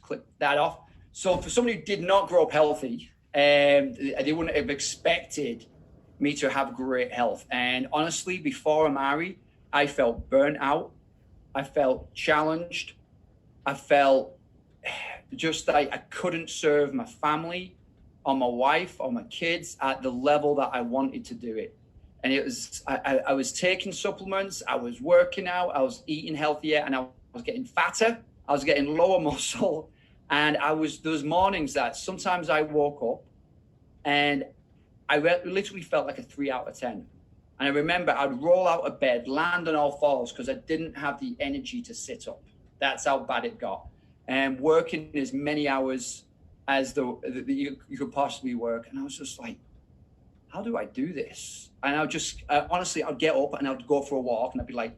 clip that off. So for somebody who did not grow up healthy, they wouldn't have expected me to have great health. And honestly, before Amari, I felt burnt out. I felt challenged. I felt just like I couldn't serve my family or my wife or my kids at the level that I wanted to do it. And it was, I was taking supplements, I was working out, I was eating healthier, and I was getting fatter, I was getting lower muscle. And those mornings that sometimes I woke up and I literally felt like a 3 out of 10. And I remember I'd roll out of bed, land on all fours because I didn't have the energy to sit up. That's how bad it got. And working as many hours as you could possibly work. And I was just like, how do I do this? And I would just, honestly, I'd get up and I'd go for a walk and I'd be like,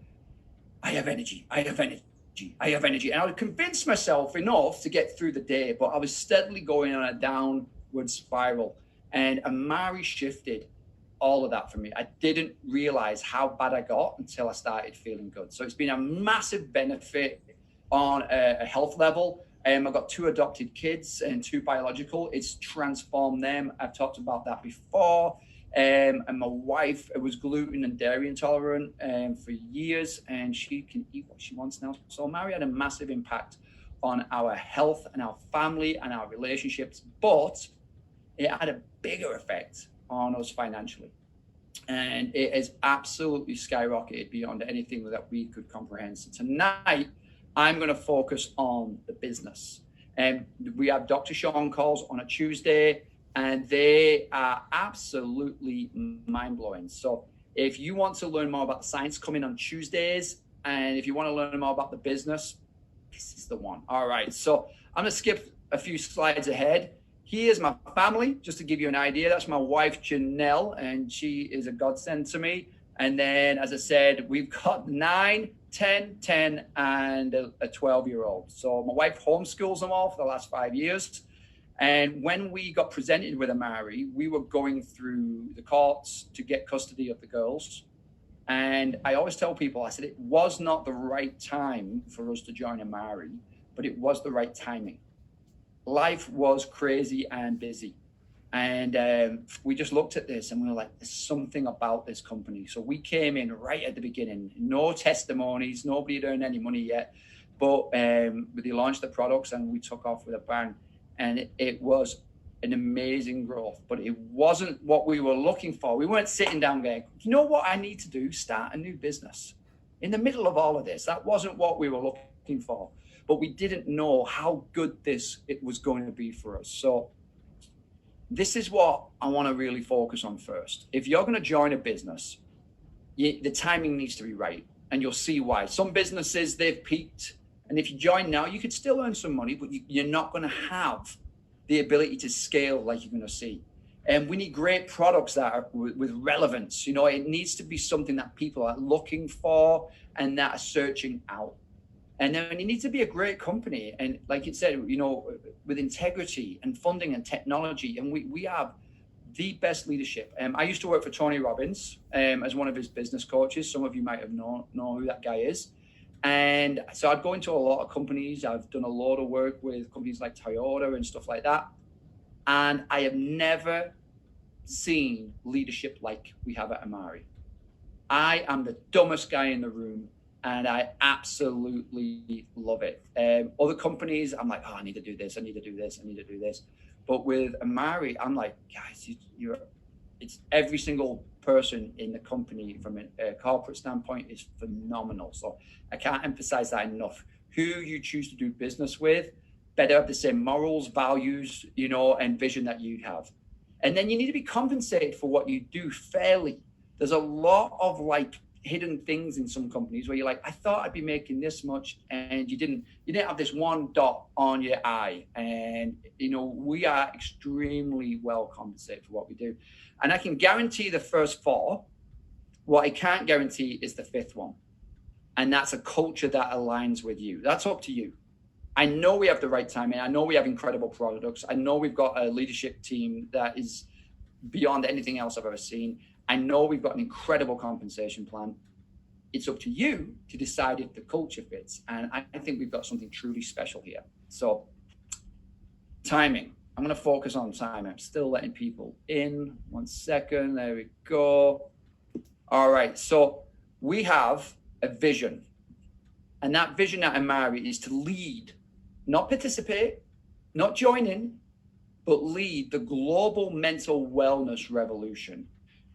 I have energy, I have energy, I have energy. And I would convince myself enough to get through the day, but I was steadily going on a downward spiral. And Amari shifted all of that for me. I didn't realize how bad I got until I started feeling good. So it's been a massive benefit on a health level. I've got 2 adopted kids and 2 biological. It's transformed them. I've talked about that before. And my wife was gluten and dairy intolerant for years, and she can eat what she wants now. So Amari had a massive impact on our health and our family and our relationships, but it had a bigger effect on us financially. And it has absolutely skyrocketed beyond anything that we could comprehend. So tonight, I'm going to focus on the business. And we have Dr. Sean calls on a Tuesday, and they are absolutely mind-blowing. So if you want to learn more about the science, come in on Tuesdays. And if you want to learn more about the business, this is the one. All right. So I'm going to skip a few slides ahead. Here's my family, just to give you an idea. That's my wife, Janelle, and she is a godsend to me. And then, as I said, we've got 9, 10, and a 12-year-old. So my wife homeschools them all for the last 5 years. And when we got presented with Amari, we were going through the courts to get custody of the girls. And I always tell people, I said, it was not the right time for us to join Amari, but it was the right timing. Life was crazy and busy. And we just looked at this and we were like, there's something about this company. So we came in right at the beginning, no testimonies, nobody had earned any money yet, but they launched the products and we took off with a bang. And it was an amazing growth, but it wasn't what we were looking for. We weren't sitting down going, you know what I need to do? Start a new business. In the middle of all of this, that wasn't what we were looking for, but we didn't know how good it was going to be for us. So this is what I want to really focus on first. If you're going to join a business, the timing needs to be right, and you'll see why. Some businesses, they've peaked, and if you join now, you could still earn some money, but you're not going to have the ability to scale like you're going to see. And we need great products that are with relevance. You know, it needs to be something that people are looking for and that are searching out. And then it needs to be a great company. And like you said, you know, with integrity and funding and technology. And we have the best leadership. I used to work for Tony Robbins as one of his business coaches. Some of you might have know who that guy is. And so I'd go into a lot of companies. I've done a lot of work with companies like Toyota and stuff like that. And I have never seen leadership like we have at Amari. I am the dumbest guy in the room, and I absolutely love it. Other companies, I'm like, oh, I need to do this, I need to do this, I need to do this. But with Amari, I'm like, guys, it's every single person in the company from a corporate standpoint is phenomenal. So I can't emphasize that enough. Who you choose to do business with better have the same morals, values, you know, and vision that you have. And then you need to be compensated for what you do fairly. There's a lot of like hidden things in some companies where you're like, I thought I'd be making this much, and you didn't have this one dot on your eye. And, you know, we are extremely well compensated for what we do. And I can guarantee the first 4. What I can't guarantee is the 5th one. And that's a culture that aligns with you. That's up to you. I know we have the right timing. I know we have incredible products. I know we've got a leadership team that is beyond anything else I've ever seen. I know we've got an incredible compensation plan. It's up to you to decide if the culture fits. And I think we've got something truly special here. So timing. I'm going to focus on timing. I'm still letting people in. 1 second. There we go. All right. So we have a vision. And that vision at Amari is to lead, not participate, not join in, but lead the global mental wellness revolution.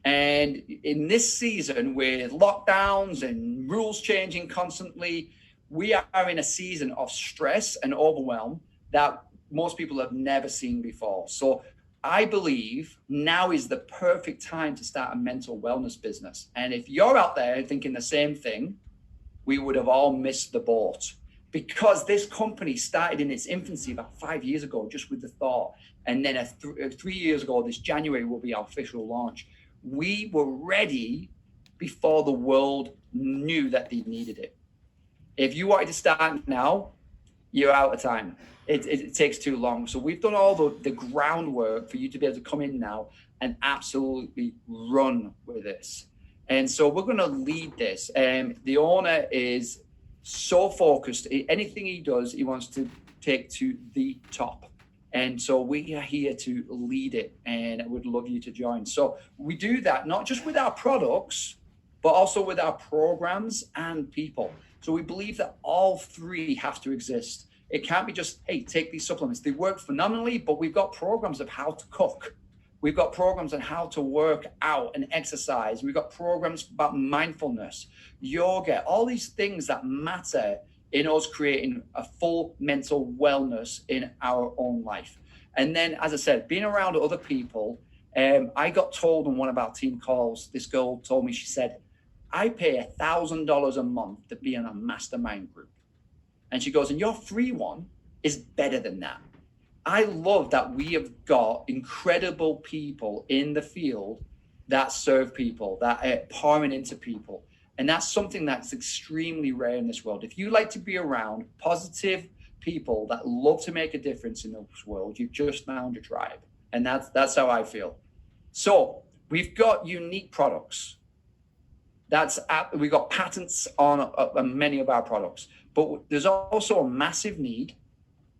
And in this season, with lockdowns and rules changing constantly, we are in a season of stress and overwhelm that most people have never seen before. So I believe now is the perfect time to start a mental wellness business. And if you're out there thinking the same thing, we would have all missed the boat, because this company started in its infancy about 5 years ago, just with the thought. And then 3 years ago, this January will be our official launch. We were ready before the world knew that they needed it. If you wanted to start now, you're out of time. It takes too long. So we've done all the groundwork for you to be able to come in now and absolutely run with this. And so we're going to lead this. The owner is so focused. Anything he does, he wants to take to the top. And so we are here to lead it, and I would love you to join. So we do that not just with our products, but also with our programs and people. So we believe that all three have to exist. It can't be just, hey, take these supplements. They work phenomenally, but we've got programs of how to cook. We've got programs on how to work out and exercise. We've got programs about mindfulness, yoga, all these things that matter in us creating a full mental wellness in our own life. And then, as I said, being around other people, I got told on one of our team calls, this girl told me, she said, I pay $1,000 a month to be in a mastermind group. And she goes, and your free one is better than that. I love that we have got incredible people in the field that serve people, that are pouring into people. And that's something that's extremely rare in this world. If you like to be around positive people that love to make a difference in this world, you've just found your tribe. And that's how I feel. So we've got unique products. We've got patents on many of our products, but there's also a massive need.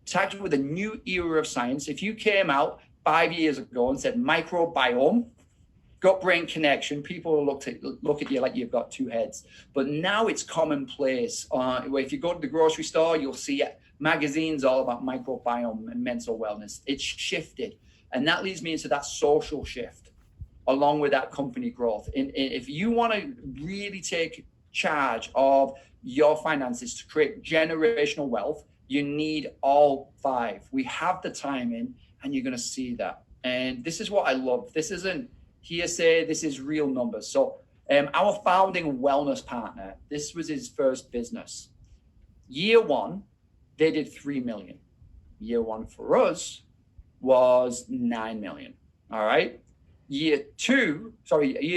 Tagged with a new era of science. If you came out 5 years ago and said microbiome, gut-brain connection, people will look at you like you've got two heads. But now it's commonplace. If you go to the grocery store, you'll see magazines all about microbiome and mental wellness. It's shifted. And that leads me into that social shift, along with that company growth. And if you want to really take charge of your finances to create generational wealth, you need all five. We have the timing, and you're going to see that. And this is what I love. This isn't hearsay. This is real numbers. So our founding wellness partner, this was his first business. Year one, they did 3 million. Year one for us was 9 million. All right. Year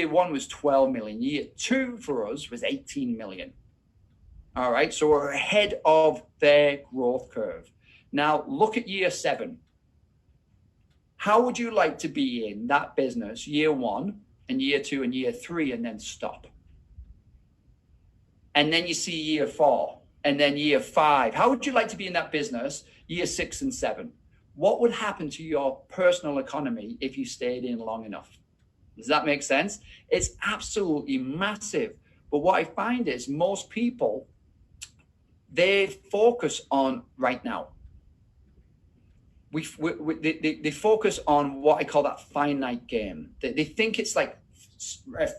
one was 12 million. Year two for us was 18 million. All right, so we're ahead of their growth curve. Now, look at year 7. How would you like to be in that business year 1 and year 2 and year 3 and then stop? And then you see year 4 and then year 5. How would you like to be in that business year 6 and 7? What would happen to your personal economy if you stayed in long enough? Does that make sense? It's absolutely massive. But what I find is most people, they focus on right now. They focus on what I call that finite game. They think it's like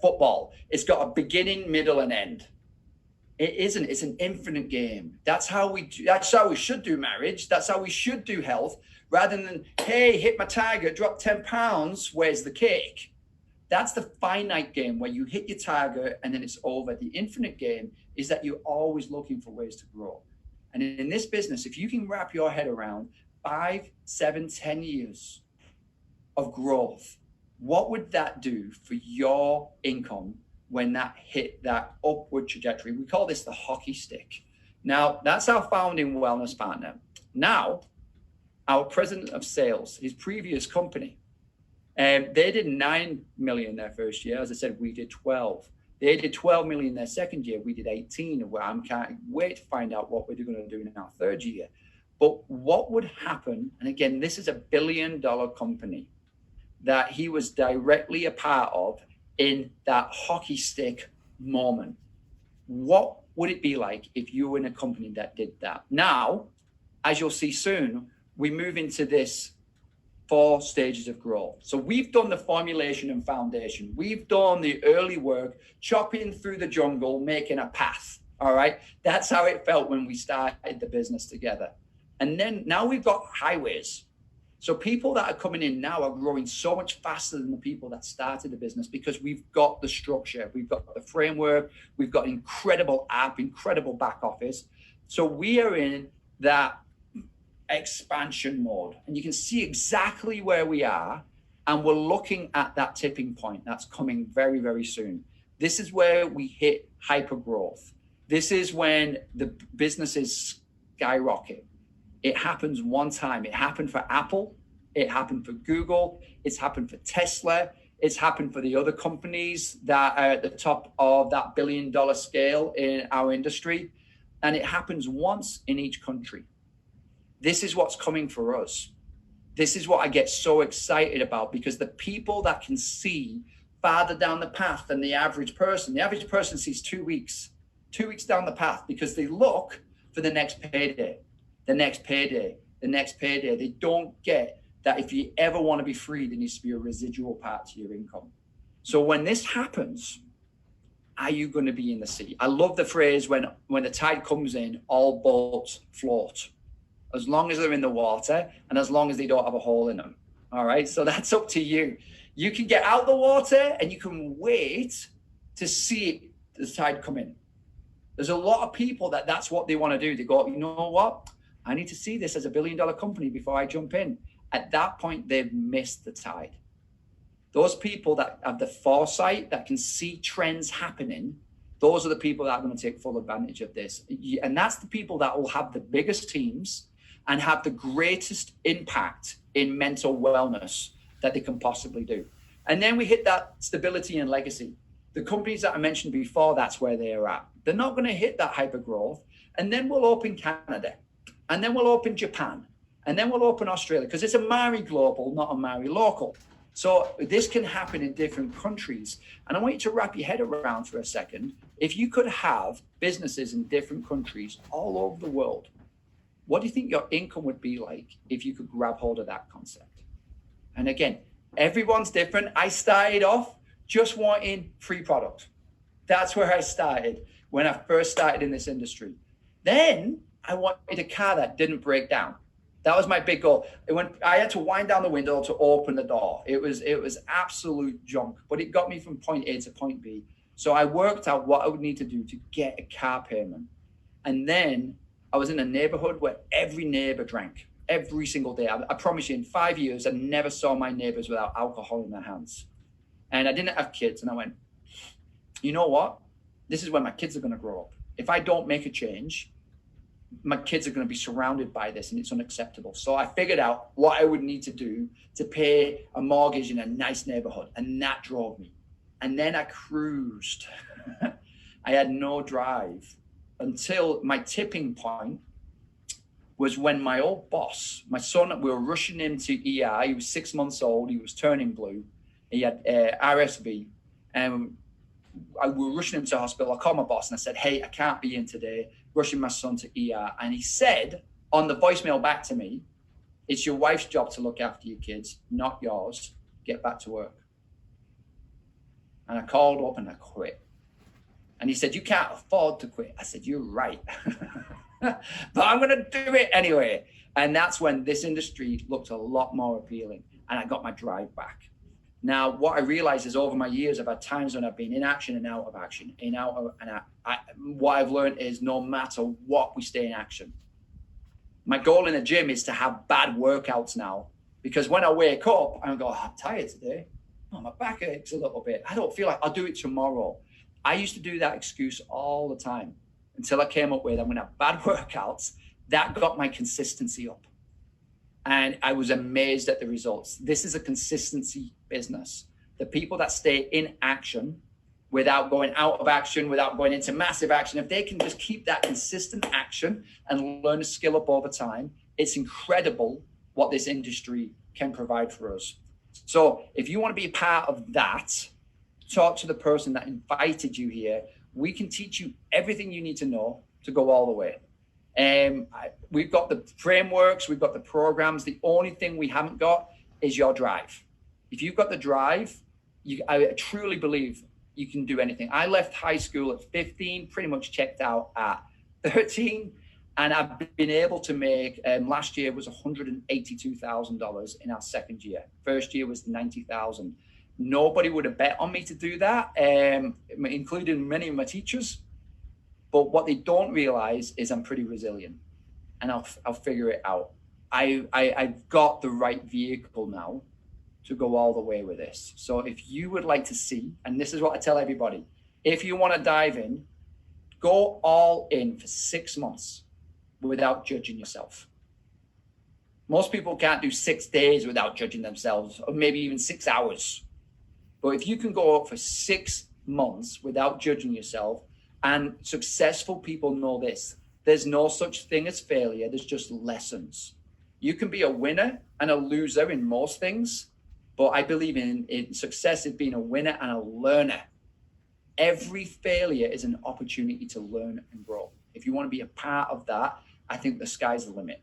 football. It's got a beginning, middle, and end. It isn't. It's an infinite game. That's how we should do marriage. That's how we should do health. Rather than, hey, hit my target, drop 10 pounds, where's the cake? That's the finite game where you hit your target and then it's over. The infinite game is that you're always looking for ways to grow. And in this business, if you can wrap your head around 5, 7, 10 years of growth, what would that do for your income when that hit that upward trajectory? We call this the hockey stick. Now, that's our founding wellness partner. Now, our president of sales, his previous company, they did 9 million their first year. As I said, we did 12. They did 12 million their second year. We did 18. Well, I can't wait to find out what we're going to do in our third year. But what would happen, and again, this is a billion-dollar company that he was directly a part of in that hockey stick moment. What would it be like if you were in a company that did that? Now, as you'll see soon, we move into this 4 stages of growth. So we've done the formulation and foundation. We've done the early work, chopping through the jungle, making a path. All right. That's how it felt when we started the business together. And then now we've got highways. So people that are coming in now are growing so much faster than the people that started the business because we've got the structure, we've got the framework, we've got incredible app, incredible back office. So we are in that expansion mode, and you can see exactly where we are, and we're looking at that tipping point that's coming very, very soon. This is where we hit hyper growth. This is when the businesses skyrocket. It happens one time. It happened for Apple. It happened for Google. It's happened for Tesla. It's happened for the other companies that are at the top of that billion-dollar scale in our industry. And it happens once in each country. This is what's coming for us. This is what I get so excited about, because the people that can see farther down the path than the average person sees 2 weeks down the path, because they look for the next payday. The next payday. They don't get that if you ever want to be free, there needs to be a residual part to your income. So when this happens, are you going to be in the sea? I love the phrase, when the tide comes in, all boats float. As long as they're in the water and as long as they don't have a hole in them. All right. So that's up to you. You can get out the water and you can wait to see the tide come in. There's a lot of people that's what they want to do. They go, you know what? I need to see this as a billion-dollar company before I jump in. At that point, they've missed the tide. Those people that have the foresight, that can see trends happening, those are the people that are going to take full advantage of this. And that's the people that will have the biggest teams and have the greatest impact in mental wellness that they can possibly do. And then we hit that stability and legacy. The companies that I mentioned before, that's where they are at. They're not going to hit that hyper growth. And then we'll open Canada. And then we'll open Japan. And then we'll open Australia, because it's a Maori global, not a Maori local. So this can happen in different countries. And I want you to wrap your head around for a second. If you could have businesses in different countries all over the world, what do you think your income would be like if you could grab hold of that concept? And again, everyone's different. I started off just wanting free product. That's where I started when I first started in this industry. Then I wanted a car that didn't break down. That was my big goal. I had to wind down the window to open the door. It was absolute junk, but it got me from point A to point B. So I worked out what I would need to do to get a car payment. And then I was in a neighborhood where every neighbor drank every single day. I promise you, in 5 years, I never saw my neighbors without alcohol in their hands. And I didn't have kids. And I went, you know what? This is where my kids are going to grow up. If I don't make a change, my kids are going to be surrounded by this, and it's unacceptable. So I figured out what I would need to do to pay a mortgage in a nice neighborhood. And that drove me. And then I cruised. I had no drive until my tipping point was when my old boss, my son, we were rushing him to ER. He was 6 months old. He was turning blue. He had RSV. And we were rushing him to hospital. I called my boss and I said, hey, I can't be in today. Rushing my son to ER. And he said on the voicemail back to me, it's your wife's job to look after your kids, not yours. Get back to work. And I called up and I quit. And he said, you can't afford to quit. I said, you're right. But I'm going to do it anyway. And that's when this industry looked a lot more appealing. And I got my drive back. Now, what I realized is over my years, I've had times when I've been in action and out of action, what I've learned is no matter what, we stay in action. My goal in the gym is to have bad workouts now, because when I wake up, I go, oh, I'm tired today. Oh, my back aches a little bit. I don't feel like I'll do it tomorrow. I used to do that excuse all the time until I came up with, I'm going to have bad workouts. That got my consistency up. And I was amazed at the results. This is a consistency business. The people that stay in action without going out of action, without going into massive action, if they can just keep that consistent action and learn a skill up over time, it's incredible what this industry can provide for us. So if you want to be a part of that, talk to the person that invited you here. We can teach you everything you need to know to go all the way. We've got the frameworks, we've got the programs. The only thing we haven't got is your drive. If you've got the drive, I truly believe you can do anything. I left high school at 15, pretty much checked out at 13, and I've been able to make, last year was $182,000 in our second year. First year was 90,000. Nobody would have bet on me to do that, including many of my teachers. But what they don't realize is I'm pretty resilient, and I'll figure it out. I've got the right vehicle now to go all the way with this. So if you would like to see, and this is what I tell everybody, if you want to dive in, go all in for 6 months without judging yourself. Most people can't do 6 days without judging themselves, or maybe even 6 hours. But if you can go for 6 months without judging yourself, and successful people know this, there's no such thing as failure, there's just lessons. You can be a winner and a loser in most things, but I believe in success as being a winner and a learner. Every failure is an opportunity to learn and grow. If you want to be a part of that, I think the sky's the limit.